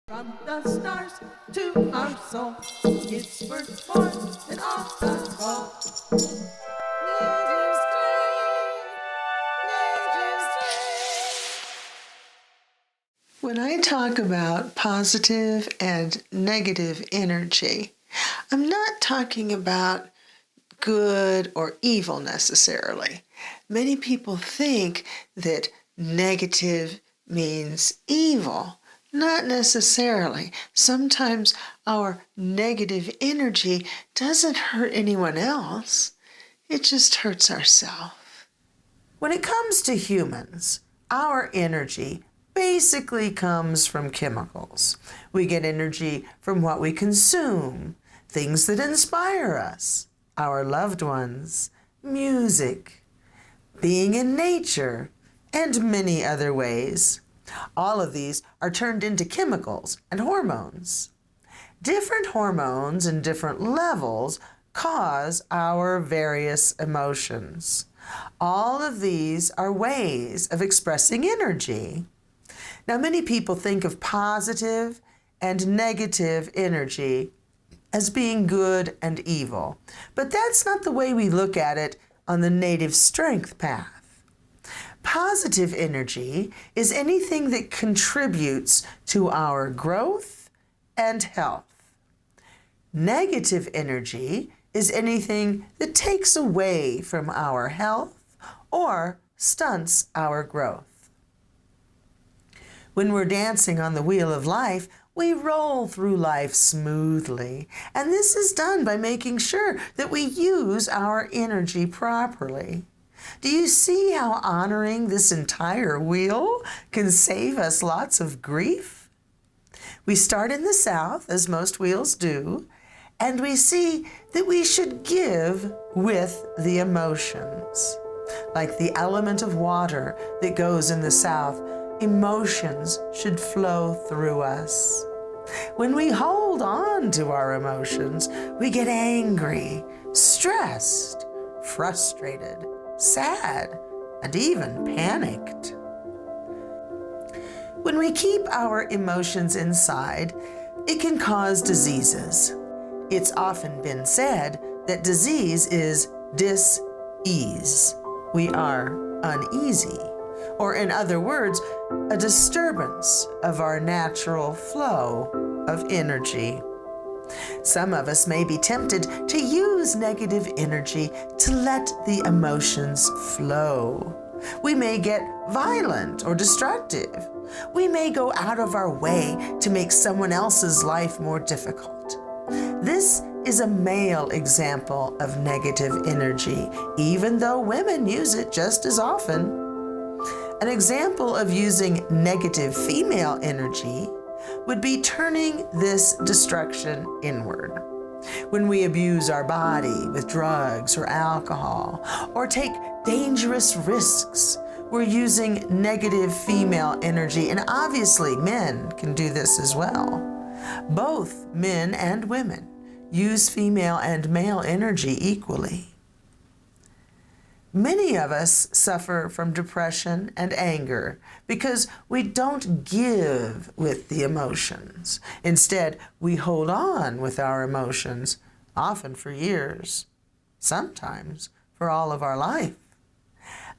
From the stars to our soul, it's worth more than all the gold. Native strength, native strength. When I talk about positive and negative energy, I'm not talking about good or evil necessarily. Many people think that negative means evil. Not necessarily. Sometimes our negative energy doesn't hurt anyone else. It just hurts ourselves. When it comes to humans, our energy basically comes from chemicals. We get energy from what we consume, things that inspire us, our loved ones, music, being in nature, and many other ways. All of these are turned into chemicals and hormones. Different hormones and different levels cause our various emotions. All of these are ways of expressing energy. Now, many people think of positive and negative energy as being good and evil, but that's not the way we look at it on the native strength path. Positive energy is anything that contributes to our growth and health. Negative energy is anything that takes away from our health or stunts our growth. When we're dancing on the wheel of life, we roll through life smoothly, and this is done by making sure that we use our energy properly. Do you see how honoring this entire wheel can save us lots of grief? We start in the South, as most wheels do, and we see that we should give with the emotions. Like the element of water that goes in the South, emotions should flow through us. When we hold on to our emotions, we get angry, stressed, frustrated, sad, and even panicked. When we keep our emotions inside, it can cause diseases. It's often been said that disease is dis-ease. We are uneasy, or in other words, a disturbance of our natural flow of energy. Some of us may be tempted to use negative energy to let the emotions flow. We may get violent or destructive. We may go out of our way to make someone else's life more difficult. This is a male example of negative energy, even though women use it just as often. An example of using negative female energy would be turning this destruction inward. When we abuse our body with drugs or alcohol, or take dangerous risks, we're using negative female energy, and obviously men can do this as well. Both men and women use female and male energy equally. Many of us suffer from depression and anger because we don't give with the emotions. Instead, we hold on with our emotions, often for years, sometimes for all of our life.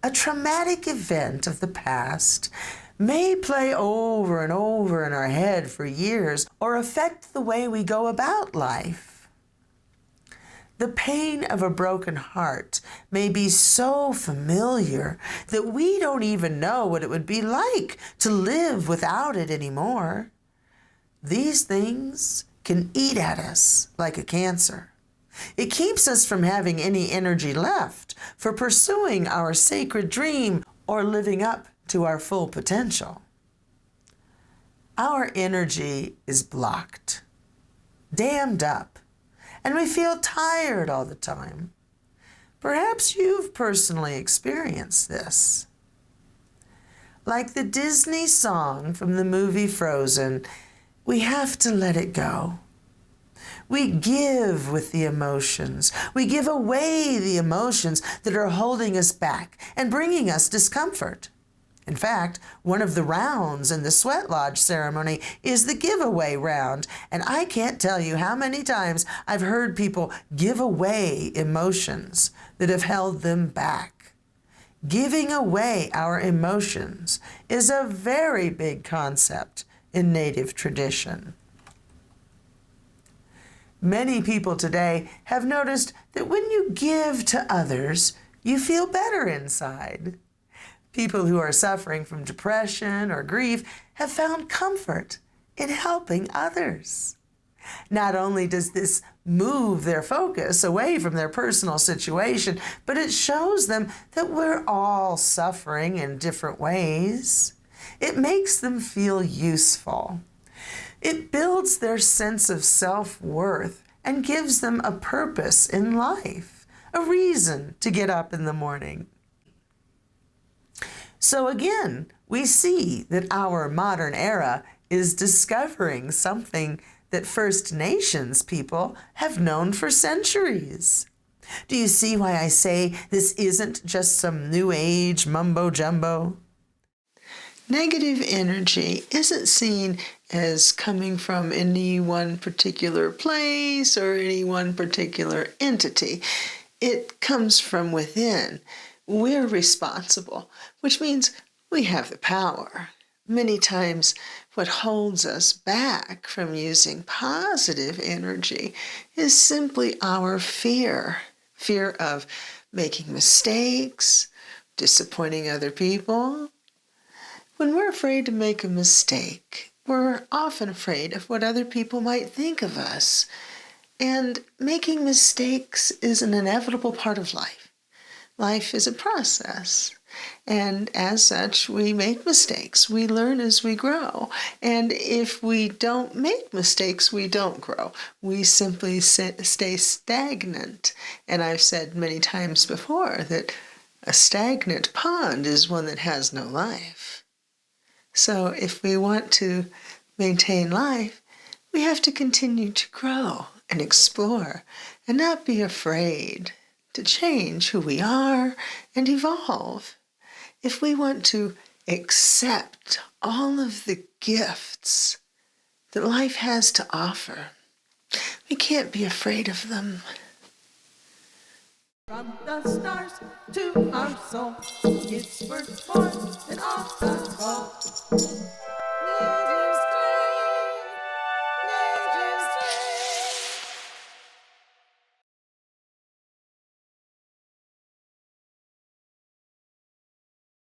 A traumatic event of the past may play over and over in our head for years or affect the way we go about life. The pain of a broken heart may be so familiar that we don't even know what it would be like to live without it anymore. These things can eat at us like a cancer. It keeps us from having any energy left for pursuing our sacred dream or living up to our full potential. Our energy is blocked, dammed up, and we feel tired all the time. Perhaps you've personally experienced this. Like the Disney song from the movie Frozen, we have to let it go. We give with the emotions. We give away the emotions that are holding us back and bringing us discomfort. In fact, one of the rounds in the sweat lodge ceremony is the giveaway round, and I can't tell you how many times I've heard people give away emotions that have held them back. Giving away our emotions is a very big concept in Native tradition. Many people today have noticed that when you give to others, you feel better inside. People who are suffering from depression or grief have found comfort in helping others. Not only does this move their focus away from their personal situation, but it shows them that we're all suffering in different ways. It makes them feel useful. It builds their sense of self-worth and gives them a purpose in life, a reason to get up in the morning. So again, we see that our modern era is discovering something that First Nations people have known for centuries. Do you see why I say this isn't just some new age mumbo jumbo? Negative energy isn't seen as coming from any one particular place or any one particular entity. It comes from within. We're responsible, which means we have the power. Many times, what holds us back from using positive energy is simply our fear. Fear of making mistakes, disappointing other people. When we're afraid to make a mistake, we're often afraid of what other people might think of us. And making mistakes is an inevitable part of life. Life is a process, and as such, we make mistakes. We learn as we grow, and if we don't make mistakes, we don't grow. We simply stay stagnant, and I've said many times before that a stagnant pond is one that has no life. So if we want to maintain life, we have to continue to grow and explore and not be afraid to change who we are and evolve. If we want to accept all of the gifts that life has to offer, we can't be afraid of them. From the stars to our soul, it's worth more than all the gold.